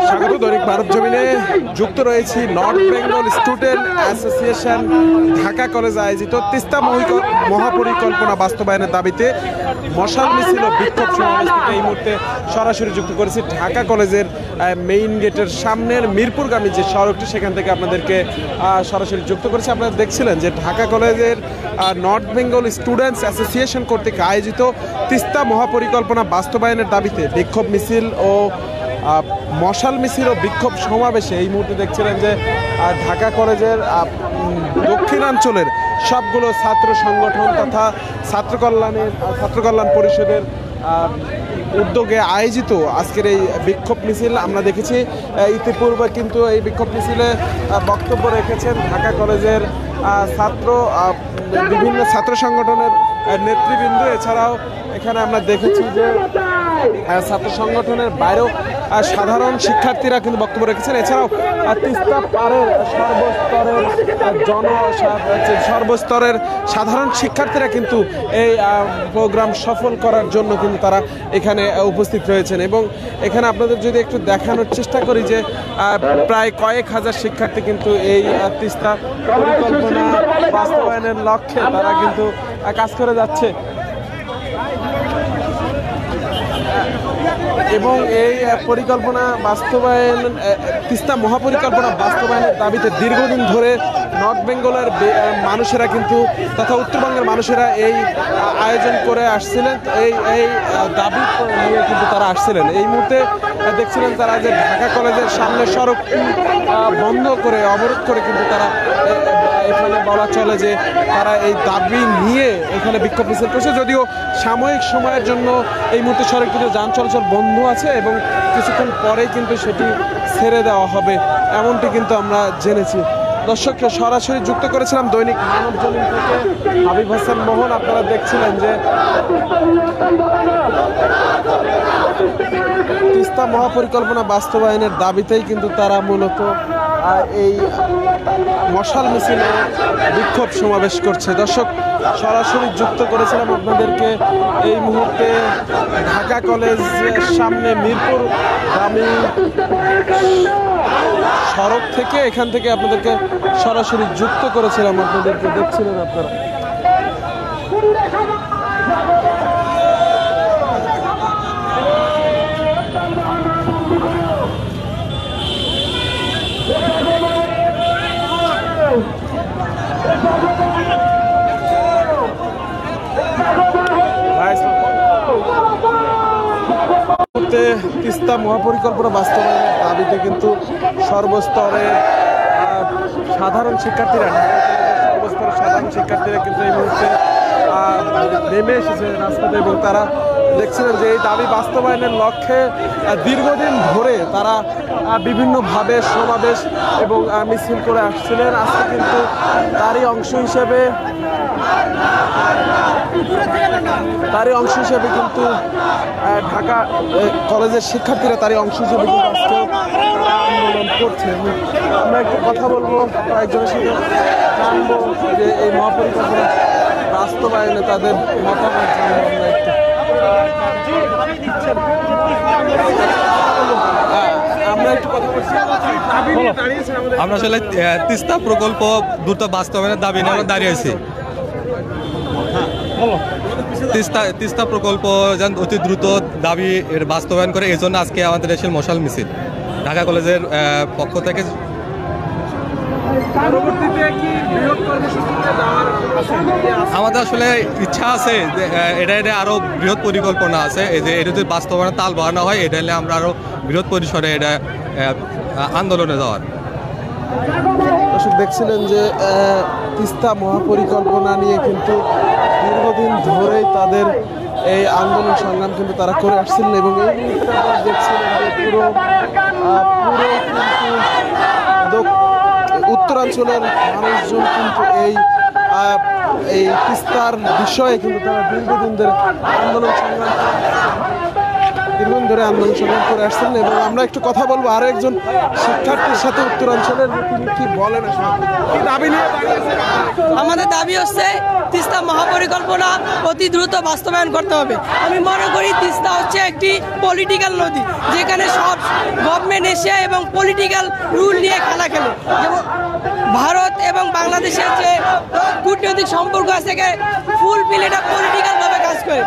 স্বাগত দৈনিক ভারত জমিনে যুক্ত রয়েছি north Bengal student association Dhaka college আয়োজিত তিস্তা মহাপরিকল্পনা বাস্তবায়নের দাবিতে মশাল মিছিল ও বিক্ষোভ সমাবেশ থেকে এই মুহূর্তে সরাসরি যুক্ত করেছি ঢাকা কলেজের মেইন গেটের সামনের মিরপুরগামী যে সড়কটি সেখান থেকে আপনাদেরকে সরাসরি যুক্ত করেছি। আপনারা দেখছিলেন যে ঢাকা কলেজের নর্থ বেঙ্গল স্টুডেন্টস অ্যাসোসিয়েশন কর্তৃক আয়োজিত তিস্তা মহাপরিকল্পনা বাস্তবায়নের দাবিতে বিক্ষোভ মিছিল ও মশাল মিছিল ও বিক্ষোভ সমাবেশে এই মুহূর্তে দেখছিলেন যে ঢাকা কলেজের দক্ষিণাঞ্চলের সবগুলো ছাত্র সংগঠন তথা ছাত্র কল্যাণ পরিষদের উদ্যোগে আয়োজিত আজকের এই বিক্ষোভ মিছিল আমরা দেখেছি। ইতিপূর্বে কিন্তু এই বিক্ষোভ মিছিলে বক্তব্য রেখেছেন ঢাকা কলেজের বিভিন্ন ছাত্র সংগঠনের নেতৃবৃন্দ। এছাড়াও এখানে আমরা দেখেছি যে ছাত্র সংগঠনের বাইরেও সাধারণ শিক্ষার্থীরা কিন্তু বক্তব্য রেখেছেন। এছাড়াও তিস্তা পারের সর্বস্তরের সাধারণ শিক্ষার্থীরা কিন্তু এই প্রোগ্রাম সফল করার জন্য কিন্তু তারা এখানে উপস্থিত রয়েছেন এবং এখানে আপনাদের যদি একটু দেখানোর চেষ্টা করি যে প্রায় কয়েক হাজার শিক্ষার্থী কিন্তু এই তিস্তা পরিকল্পনা বাস্তবায়নের লক্ষ্যে তারা কিন্তু কাজ করে যাচ্ছে এবং এই পরিকল্পনা বাস্তবায়ন তিস্তা মহাপরিকল্পনা বাস্তবায়নের দাবিতে দীর্ঘদিন ধরে নর্থ বেঙ্গলের মানুষেরা কিন্তু তথা উত্তরবঙ্গের মানুষেরা এই আয়োজন করে আসছিলেন। এই দাবি নিয়ে কিন্তু তারা আসছিলেন। এই মুহূর্তে দেখছিলেন তারা যে ঢাকা কলেজের সামনে সড়কটি বন্ধ করে অবরোধ করে কিন্তু তারা এখানে বলা চলে যে তারা এই দাবি নিয়ে এখানে বিক্ষোভ মিছিল করছে। যদিও সাময়িক সময়ের জন্য এই মুহূর্তে সড়কটিতে যান চলাচল বন্ধ আছে এবং কিছুক্ষণ পরেই কিন্তু সেটি ছেড়ে দেওয়া হবে এমনটি কিন্তু আমরা জেনেছি। দর্শককে সরাসরি যুক্ত করেছিলাম দৈনিক মানব জমিন থেকে হাবিব হাসান মোহন। আপনারা দেখছিলেন যে তিস্তা মহাপরিকল্পনা বাস্তবায়নের দাবিতেই কিন্তু তারা মূলত এই মশাল মিছিলে বিক্ষোভ সমাবেশ করছে। দর্শক সরাসরি যুক্ত করেছিলাম আপনাদেরকে এই মুহূর্তে ঢাকা কলেজের সামনে মিরপুরগামী সড়ক থেকে এখান থেকে আপনাদেরকে সরাসরি যুক্ত করেছিলাম। আপনাদেরকে দেখছিলেন আপনারা তিস্তা মহাপরিকল্পনা বাস্তবায়নের দাবিতে কিন্তু সর্বস্তরের সাধারণ শিক্ষার্থীরা কিন্তু এই মুহূর্তে নেমে এসেছে রাস্তাতে এবং তারা দেখছিলেন যে এই দাবি বাস্তবায়নের লক্ষ্যে দীর্ঘদিন ধরে তারা বিভিন্নভাবে সমাবেশ এবং মিছিল করে আসছিলেন। আজকে কিন্তু তারই অংশ হিসেবে কিন্তু ঢাকা কলেজের শিক্ষার্থীরা তারই অংশ হিসেবে কিন্তু আজকে আন্দোলন করছে। আমরা একটু কথা বলবো কয়েকজনের সাথে, জানবো যে এই মহাপরিকল্পনা বাস্তবায়নে তাদের মতামত জানবো। আমরা একটু আমরা আসলে তিস্তা প্রকল্প দ্রুত বাস্তবায়নের দাবি নিয়ে আমরা দাঁড়িয়েছি। তিস্তা প্রকল্প যেন অতি দ্রুত দাবি বাস্তবায়ন করে এই জন্য আজকে আমাদের দেশের মশাল মিছিল ঢাকা কলেজের পক্ষ থেকে। আমাদের আসলে ইচ্ছা আছে যে এটা আরো বৃহৎ পরিকল্পনা আছে, এই যে এটা যদি বাস্তবায়নে তাল বাড়ানো হয় এটা হলে আমরা আরো বৃহৎ পরিসরে এটা আন্দোলনে যাওয়ার। দর্শক দেখছিলেন যে তিস্তা মহাপরিকল্পনা নিয়ে কিন্তু দীর্ঘদিন ধরেই তাদের এই আন্দোলন সংগ্রাম কিন্তু তারা করে আসছিলেন এবং এই মুহূর্তে আপনারা দেখছিলেন যে পুরো কিন্তু উত্তরাঞ্চলের মানুষজন কিন্তু এই তিস্তার বিষয়ে কিন্তু তারা দীর্ঘদিন ধরে আন্দোলন সংগ্রাম করে আসছিলেন এবং আমরা একটু কথা বলবো আরো একজন শিক্ষার্থীর সাথে উত্তরাঞ্চলের, তিনি কি বলেন কি দাবি নিয়ে। আমাদের দাবি হচ্ছে তিস্তা মহাপরিকল্পনা অতি দ্রুত বাস্তবায়ন করতে হবে। আমি মনে করি তিস্তা হচ্ছে একটি পলিটিক্যাল নদী, যেখানে সব গভর্নমেন্ট এসে এবং পলিটিক্যাল রুল নিয়ে খেলা খেলে। যেমন ভারত এবং বাংলাদেশের যে কূটনৈতিক সম্পর্ক আছে, ফুল ফিল এটা পলিটিক্যালভাবে কাজ করে।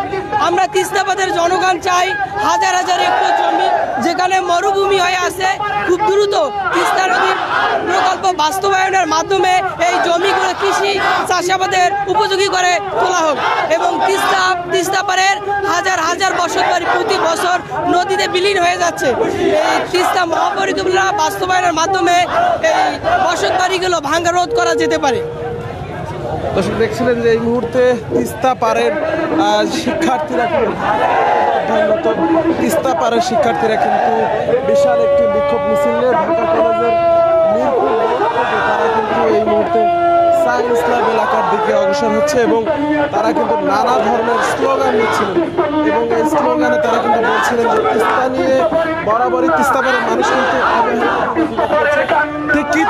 আমরা তিস্তাবাদের জনগণ চাই হাজার হাজার একর জমি, যেখানে মরুভূমি হয়ে আছে, খুব দ্রুত তিস্তা নদীর প্রকল্প বাস্তবায়নের মাধ্যমে এই জমিগুলো কৃষি চাষাবাদের উপযোগী করে তোলা হোক এবং তিস্তা পাড়ের হাজার হাজার বসতবাড়ি প্রতি বছর নদীতে বিলীন হয়ে যাচ্ছে। এই তিস্তা মহাপরিকল্পনা বাস্তবায়নের মাধ্যমে এই বসতবাড়িগুলো ভাঙা রোধ করা যেতে পারে। দর্শক দেখছিলেন যে এই মুহূর্তে তিস্তা পাড়ের শিক্ষার্থীরা অধ্যয়নরত তিস্তা পাড়ের শিক্ষার্থীরা কিন্তু বিশাল একটি বিক্ষোভ মিছিল নিয়ে ঢাকা কলেজের মিরপুর তারা কিন্তু এই মুহূর্তে সায়েন্স ল্যাব এলাকার দিকে অগ্রসর হচ্ছে এবং তারা কিন্তু নানা ধরনের স্লোগান দিচ্ছিলেন এবং এই স্লোগানে তারা কিন্তু বলছিলেন যে তিস্তা নিয়ে বরাবরই তিস্তা পাড়ের মানুষ কিন্তু ঠিক কি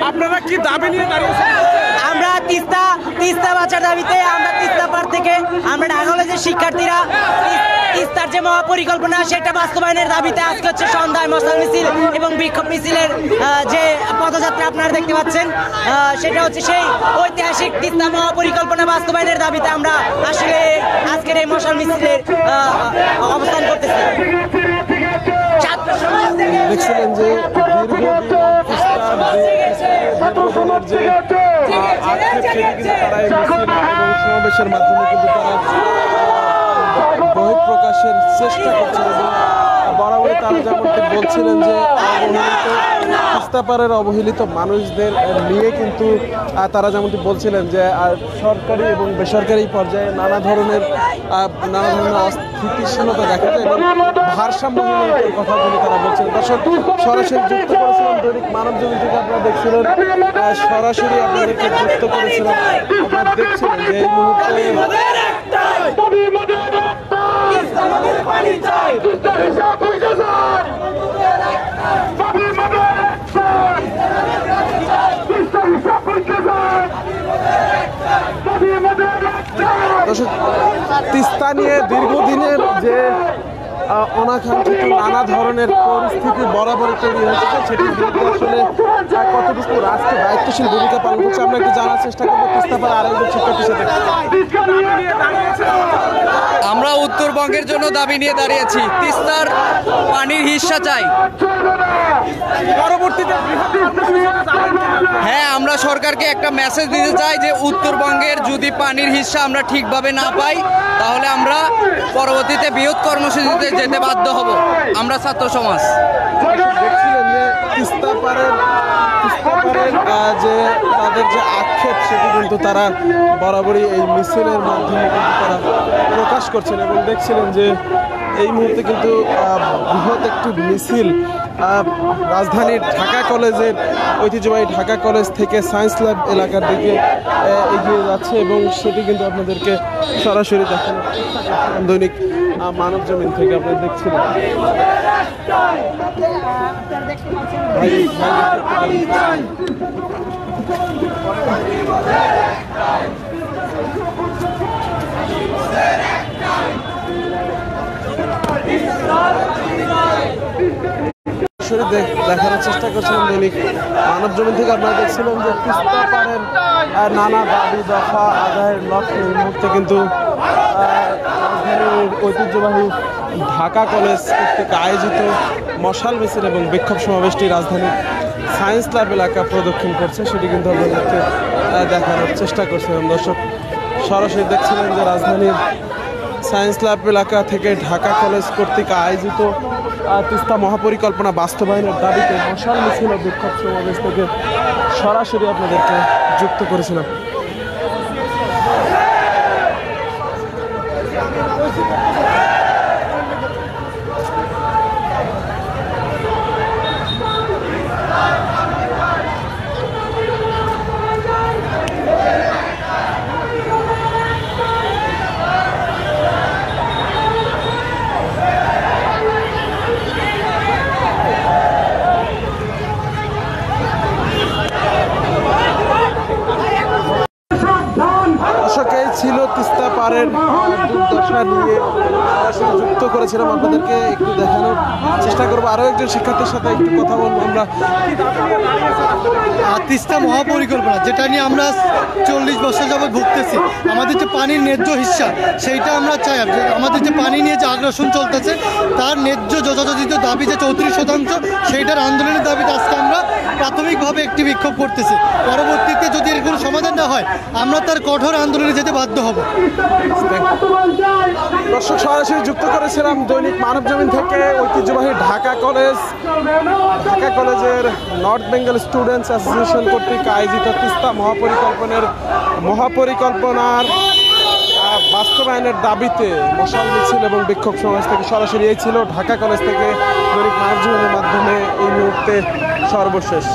আপনারা কি দাবি নিয়ে দাঁড়িয়েছেন? আমরা তিস্তা বাঁচার দাবিতে আমরা তিস্তা পাড় থেকে আমরা ঢাকা কলেজের শিক্ষার্থীরা তিস্তার যে মহাপরিকল্পনা সেটা বাস্তবায়নের দাবিতে আজকে হচ্ছে সন্ধ্যায় মশাল মিছিল এবং বিক্ষোভ মিছিলের যে পদযাত্রা আপনারা দেখতে পাচ্ছেন, সেটা হচ্ছে সেই ঐতিহাসিক তিস্তা মহাপরিকল্পনা বাস্তবায়নের দাবিতে আমরা আসলে আজকের এই মশাল মিছিলের অবস্থান করতেছি। দেখছিলেন যে যে আক্ষেপ সেটি কিন্তু তারা এই মিছিল এবং সমাবেশের মাধ্যমে কিন্তু তারা বহিঃপ্রকাশের চেষ্টা করছেন এবং বরাবরই তারা যেমনটি বলছিলেন যে তিস্তা পাড়ের অবহেলিত মানুষদের নিয়ে কিন্তু তারা যেমনটি বলছিলেন যে সরকারি এবং বেসরকারি পর্যায়ে নানা ধরনের অস্থিতিশীলতা দেখা যায় এবং ভারসাম্যহীনতার কথাগুলি তারা বলছিলেন। দর্শক সরাসরি যুক্ত করেছিলাম দৈনিক মানবজমিন থেকে, আপনারা দেখছিলেন সরাসরি আপনাদেরকে যুক্ত করেছিলাম। আপনারা দেখছিলেন যে এই মুহূর্তে তিস্তা নিয়ে দীর্ঘদিনের যে অনাকাঙ্ক্ষিত নানা ধরনের পরিস্থিতি বরাবর তৈরি হয়েছে, সেটির বিরুদ্ধে আসলে কতটুকু রাষ্ট্র দায়িত্বশীল ভূমিকা পালন করছে আমরা একটু জানার চেষ্টা করবো তিস্তা পাড়ে আরেকজন শিক্ষার্থীর সাথে। আমরা উত্তরবঙ্গের জন্য দাবি নিয়ে দাঁড়িয়েছি, তিস্তার পানির হিস্সা চাই। পরবর্তীতে হ্যাঁ, আমরা সরকারকে একটা মেসেজ দিতে চাই যে উত্তরবঙ্গের যদি পানির হিস্সা আমরা ঠিকভাবে না পাই তাহলে আমরা পরবর্তীতে বৃহৎ কর্মসূচিতে যেতে বাধ্য হব আমরা ছাত্র সমাজ। দেখছিলেন যে তিস্তা পাড়ের যে তাদের যে আক্ষেপ সেটি কিন্তু তারা বরাবরই এই মিছিলের মাধ্যমে কিন্তু তারা প্রকাশ করছেন এবং দেখছিলেন যে এই মুহূর্তে কিন্তু বৃহৎ একটি মিছিল রাজধানীর ঢাকা কলেজের ঐতিহ্যবাহী ঢাকা কলেজ থেকে সায়েন্স ল্যাব এলাকার দিকে এগিয়ে যাচ্ছে এবং সেটি কিন্তু আপনাদেরকে সরাসরি দেখানো দৈনিক মানবজমিন থেকে আপনারা দেখছিলেন। দেখানোর চেষ্টা করছিলাম দৈনিক মানবজমিন থেকে, আপনারা দেখছিলেন যে তিস্তা পাড়ের নানা দাবি দফা আদায়ের লক্ষ্যে এই মুহূর্তে কিন্তু রাজধানীর ঐতিহ্যবাহী ঢাকা কলেজ কর্তৃক আয়োজিত মশাল মিছিল এবং বিক্ষোভ সমাবেশটি রাজধানীর সায়েন্স ল্যাব এলাকা প্রদক্ষিণ করছে, সেটি কিন্তু আপনাদেরকে দেখানোর চেষ্টা করছিলাম। দর্শক সরাসরি দেখছিলেন যে রাজধানীর সায়েন্স ল্যাব এলাকা থেকে ঢাকা কলেজ কর্তৃক আয়োজিত তিস্তা মহাপরিকল্পনা বাস্তবায়নের দাবিতে মশাল মিছিল ও বিক্ষোভ সমাবেশ থেকে সরাসরি আপনাদেরকে যুক্ত করেছিলাম। এই ছিল তিস্তা পাড়ের দুর্দশা নিয়ে সরাসরি যুক্ত করেছিলাম আপনাদেরকে, একটু দেখানোর চেষ্টা করবো। আরও একজন শিক্ষার্থীর সাথে একটু কথা বলবো আমরা। তিস্তা মহাপরিকল্পনা যেটা নিয়ে আমরা 40 বছর যাবৎ ভুগতেছি, আমাদের যে পানির ন্যায্য হিস্সা সেইটা আমরা চাই। আমাদের যে পানি নিয়ে যে আগ্রাসন চলতেছে তার ন্যায্য যথাযথ দাবি যে 34% সেইটার আন্দোলনের দাবিতে আজকে আমরা প্রাথমিকভাবে একটি বিক্ষোভ করতেছি। পরবর্তীতে যদি এর কোনো সমাধান না হয় আমরা তার কঠোর আন্দোলনে যেতে বাধ্য হব। দর্শক, সরাসরি যুক্ত করেছিলাম দৈনিক মানবজমিন থেকে ঐতিহ্যবাহী ঢাকা কলেজের নর্থ বেঙ্গল স্টুডেন্টস অ্যাসোসিয়েশন কর্তৃক আয়োজিত তিস্তা মহাপরিকল্পনার বাস্তবায়নের দাবিতে মশাল মিছিল এবং বিক্ষোভ সমাবেশ থেকে সরাসরি এই ছিল ঢাকা কলেজ থেকে দৈনিক মানবজমিনের মাধ্যমে এই মুহূর্তে সর্বশেষ।